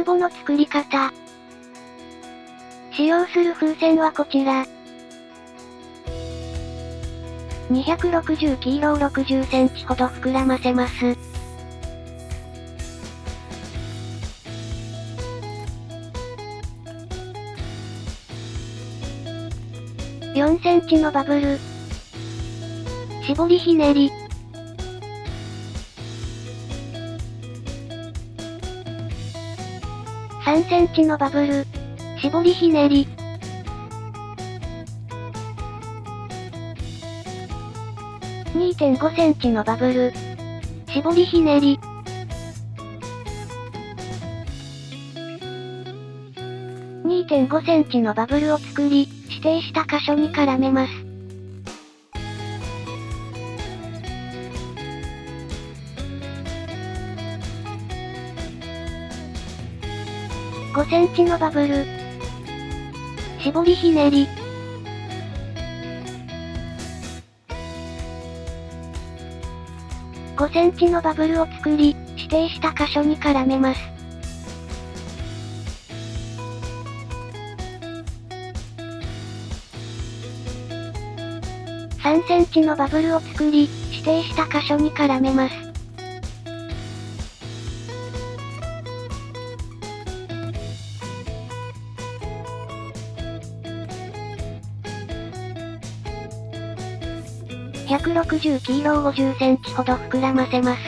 壺の作り方。使用する風船はこちら。260キロを60センチほど膨らませます。4センチのバブル。絞りひねり。3センチのバブル。絞りひねり。2.5 センチのバブル。絞りひねり。2.5 センチのバブルを作り、指定した箇所に絡めます。5センチのバブル。絞りひねり。5センチのバブルを作り、指定した箇所に絡めます。3センチのバブルを作り、指定した箇所に絡めます。160キロを50センチほど膨らませます。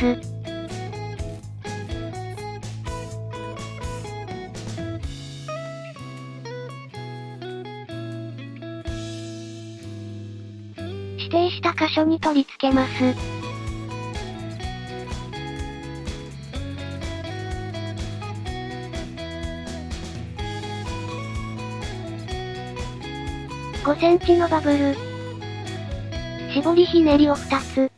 指定した箇所に取り付けます。5センチのバブル。絞りひねりを2つ。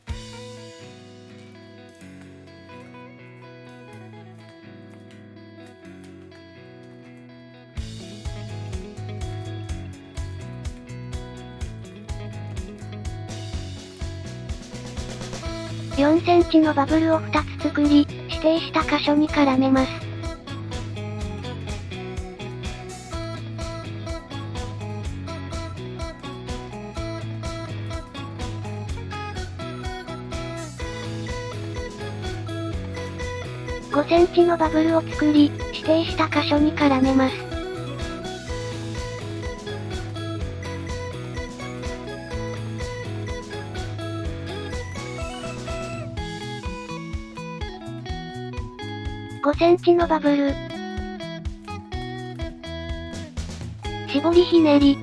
4センチのバブルを2つ作り、指定した箇所に絡めます。5センチのバブルを作り、指定した箇所に絡めます。5センチのバブル。絞りひねり。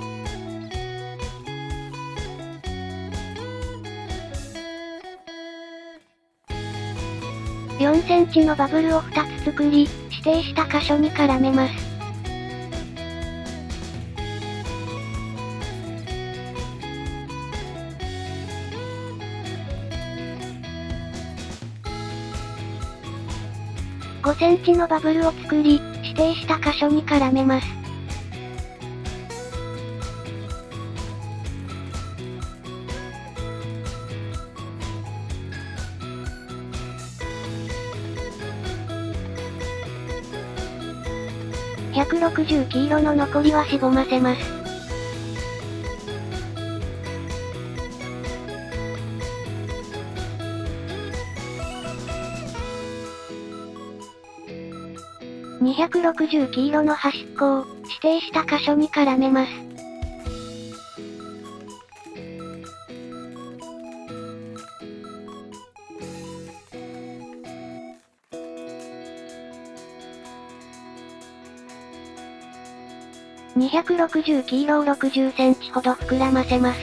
4センチのバブルを2つ作り、指定した箇所に絡めます。5センチのバブルを作り、指定した箇所に絡めます。160キロの残りはしぼませます。260キロの端っこを指定した箇所に絡めます。260キロを60センチほど膨らませます。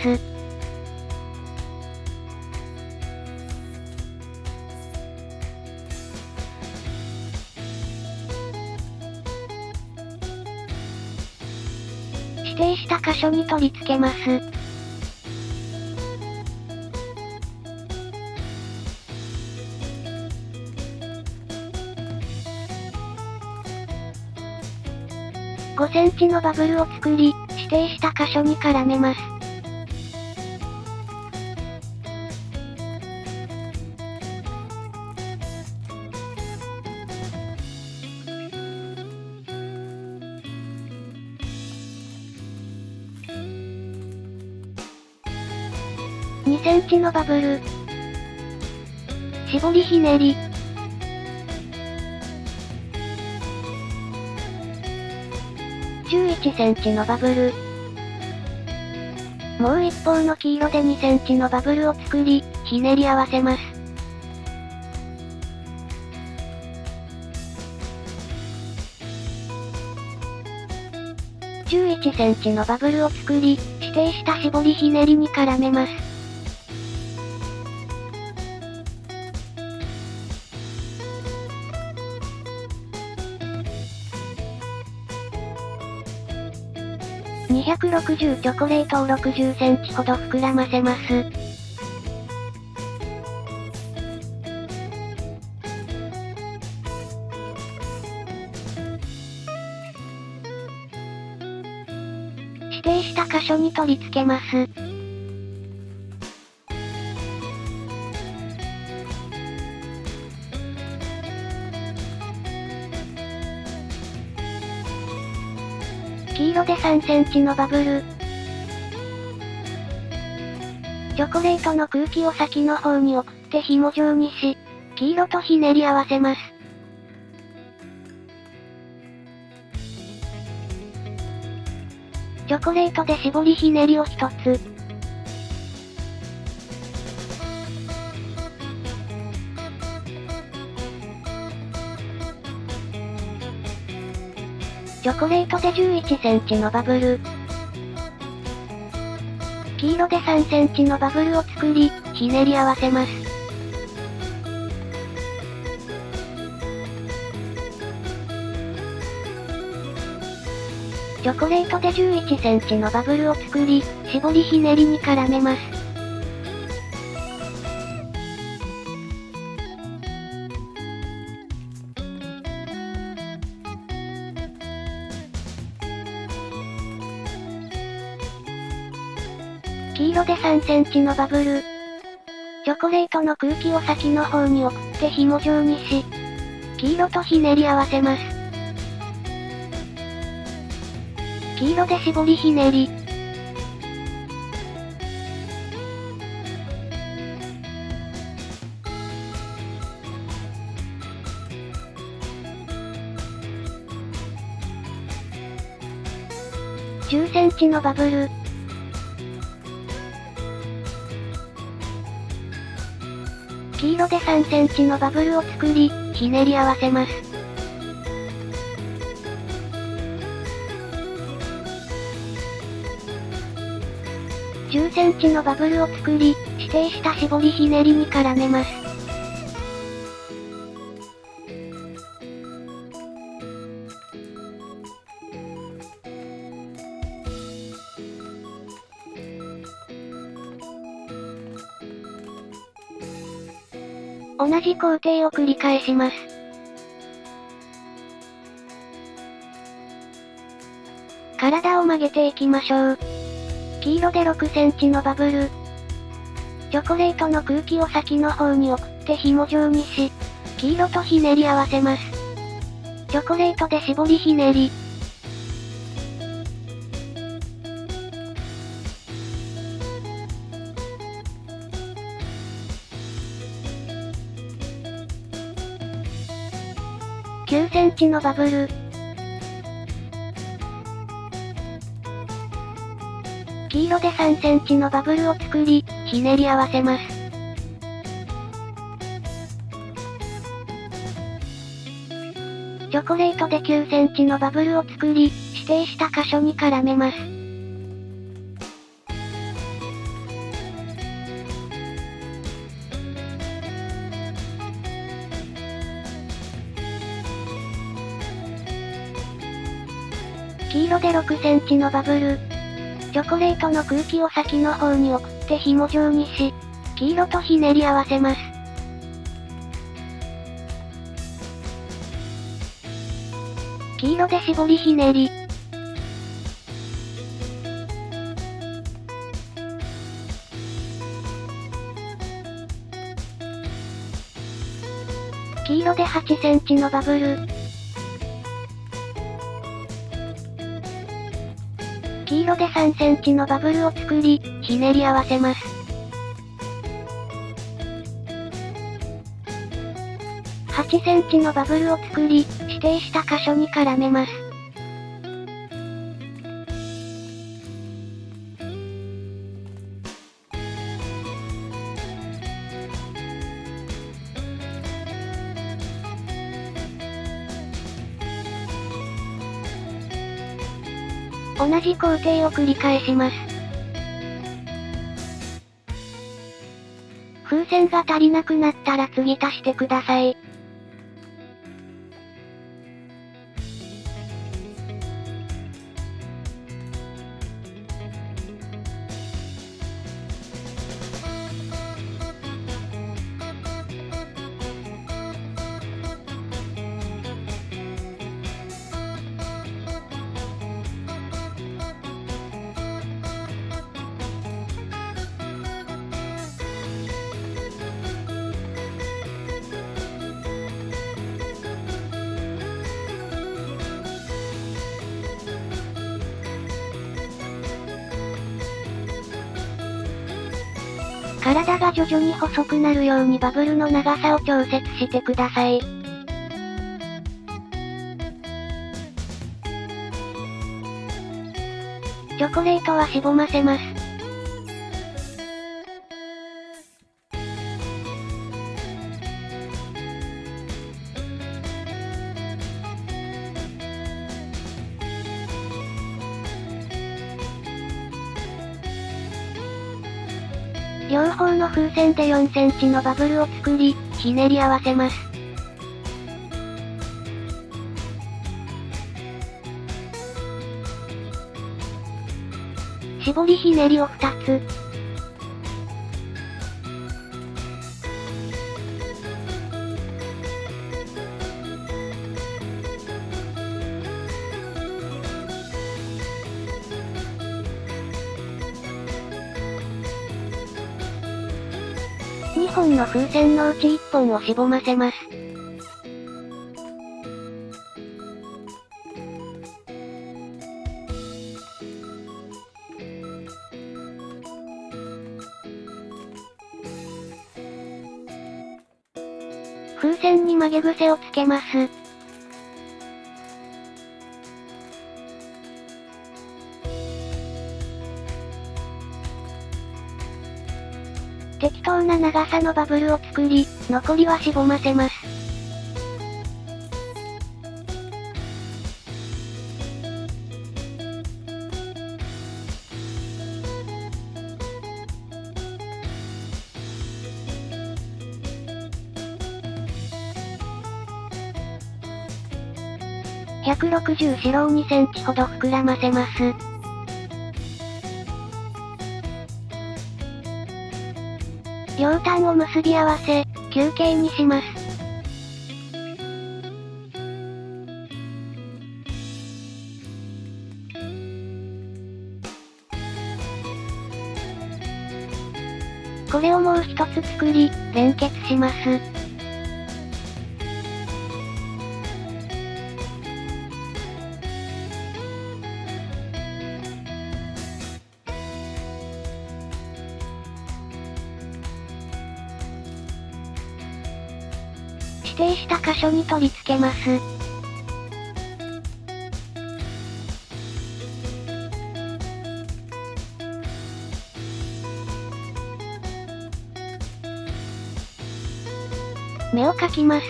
指定した箇所に取り付けます。5センチのバブルを作り、指定した箇所に絡めます。2センチのバブル。絞りひねり。11センチのバブル。もう一方の黄色で2センチのバブルを作り、ひねり合わせます。11センチのバブルを作り、指定した絞りひねりに絡めます。260チョコレートを60センチほど膨らませます。指定した箇所に取り付けます。黄色で3センチのバブル。チョコレートの空気を先の方に送って紐状にし、黄色とひねり合わせます。チョコレートで絞りひねりを1つ。チョコレートで11センチのバブル。黄色で3センチのバブルを作り、ひねり合わせます。チョコレートで11センチのバブルを作り、絞りひねりに絡めます。黄色で3センチのバブル。チョコレートの空気を先の方に送って紐状にし、黄色とひねり合わせます。黄色で絞りひねり。10センチのバブル。黄色で3センチのバブルを作り、ひねり合わせます。10センチのバブルを作り、指定した絞りひねりに絡めます。同じ工程を繰り返します。体を曲げていきましょう。黄色で6センチのバブル。チョコレートの空気を先の方に送って紐状にし、黄色とひねり合わせます。チョコレートで絞りひねり。9センチのバブル。黄色で3センチのバブルを作り、ひねり合わせます。チョコレートで9センチのバブルを作り、指定した箇所に絡めます。黄色で6センチのバブル。チョコレートの空気を先の方に送って紐状にし、黄色とひねり合わせます。黄色で絞りひねり。黄色で8センチのバブル。黄色で3センチのバブルを作り、ひねり合わせます。8センチのバブルを作り、指定した箇所に絡めます。同じ工程を繰り返します。風船が足りなくなったら次足してください。体が徐々に細くなるようにバブルの長さを調節してください。チョコレートはしぼませます。両方の風船で4センチのバブルを作り、ひねり合わせます。絞りひねりを2つ。2本の風船のうち1本をしぼませます。風船に曲げ癖をつけます。適当な長さのバブルを作り、残りはしぼませます。160白を2センチほど膨らませます。両端を結び合わせ、球形にします。これをもう一つ作り、連結します。指定した箇所に取り付けます。目を描きます。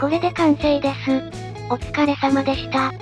これで完成です。お疲れ様でした。